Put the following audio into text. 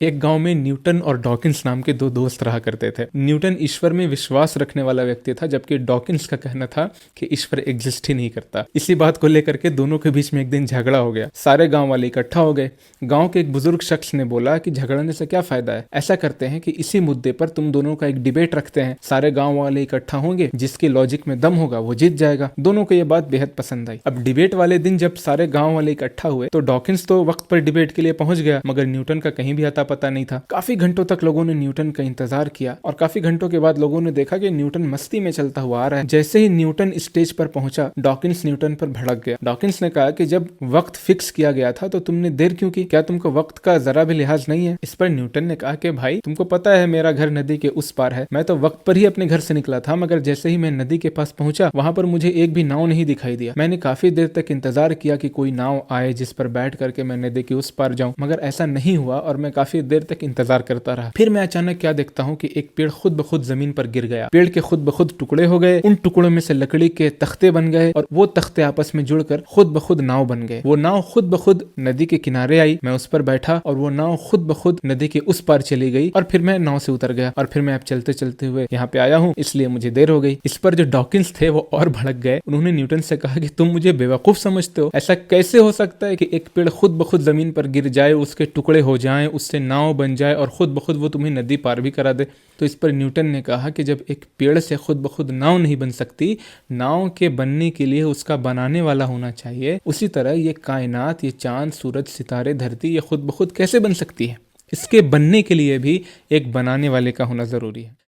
एक गांव में न्यूटन और डॉकिंस नाम के दो दोस्त रहा करते थे। न्यूटन ईश्वर में विश्वास रखने वाला व्यक्ति था, जबकि डॉकिंस का कहना था कि ईश्वर एग्जिस्ट ही नहीं करता। इसी बात को लेकर के दोनों के बीच में एक दिन झगड़ा हो गया। सारे गांव वाले इकट्ठा हो गए। गांव के एक बुजुर्ग शख्स ने बोला कि झगड़ने से क्या फायदा है, ऐसा करते हैं कि इसी मुद्दे पर तुम दोनों का एक डिबेट रखते हैं। सारे गांव वाले इकट्ठा होंगे, जिसके लॉजिक में दम होगा वो जीत जाएगा। दोनों को यह बात बेहद पसंद आई। अब डिबेट वाले दिन जब सारे गांव वाले इकट्ठा हुए तो डॉकिंस तो वक्त पर डिबेट के लिए पहुंच गया, मगर न्यूटन का कहीं भी आता पता नहीं था। काफी घंटों तक लोगों ने न्यूटन का इंतजार किया और काफी घंटों के बाद लोगों ने देखा कि न्यूटन मस्ती में चलता हुआ आ रहा है। जैसे ही न्यूटन स्टेज पर पहुंचा, डॉकिंस न्यूटन पर भड़क गया। डॉकिंस ने कहा कि जब वक्त फिक्स किया गया था तो तुमने देर क्यों की? क्या तुमको वक्त का जरा भी लिहाज नहीं है? इस पर न्यूटन ने कहा कि भाई, तुमको पता है मेरा घर नदी के उस पार है। मैं तो वक्त पर ही अपने घर से निकला था, मगर जैसे ही मैं नदी के पास पहुंचा वहां पर मुझे एक भी नाव नहीं दिखाई दिया। मैंने काफी देर तक इंतजार किया कि कोई नाव आए जिस पर बैठ करके मैं नदी के उस पार जाऊं, मगर ऐसा नहीं हुआ और मैं काफी देर तक इंतजार करता रहा। फिर मैं अचानक क्या देखता हूँ कि एक पेड़ खुद ब खुद जमीन पर गिर गया। पेड़ के खुद ब खुद टुकड़े हो गए। उन टुकड़ों में से लकड़ी के तख्ते बन गए और वो तख्ते आपस में जुड़कर खुद ब खुद नाव बन गए। वो नाव खुद ब खुद नदी के किनारे आई। मैं उस पर बैठा और वो नाव खुद ब खुद नदी के उस पार चली गई और फिर मैं नाव से उतर गया और फिर मैं अब चलते चलते हुए यहाँ पे आया हूँ, इसलिए मुझे देर हो गई। इस पर जो डॉकिंस थे वो और भड़क गए। उन्होंने न्यूटन से कहा कि तुम मुझे बेवकूफ समझते हो? ऐसा कैसे हो सकता है कि एक पेड़ खुद ब खुद जमीन पर गिर जाए, उसके टुकड़े हो जाएं, उससे नाव बन जाए और खुद ब खुद वो तुम्हें नदी पार भी करा दे? तो इस पर न्यूटन ने कहा कि जब एक पेड़ से खुद ब खुद नाव नहीं बन सकती, नाव के बनने के लिए उसका बनाने वाला होना चाहिए, उसी तरह ये कायनात, ये चांद, सूरज, सितारे, धरती, ये खुद ब खुद कैसे बन सकती है? इसके बनने के लिए भी एक बनाने वाले का होना जरूरी है।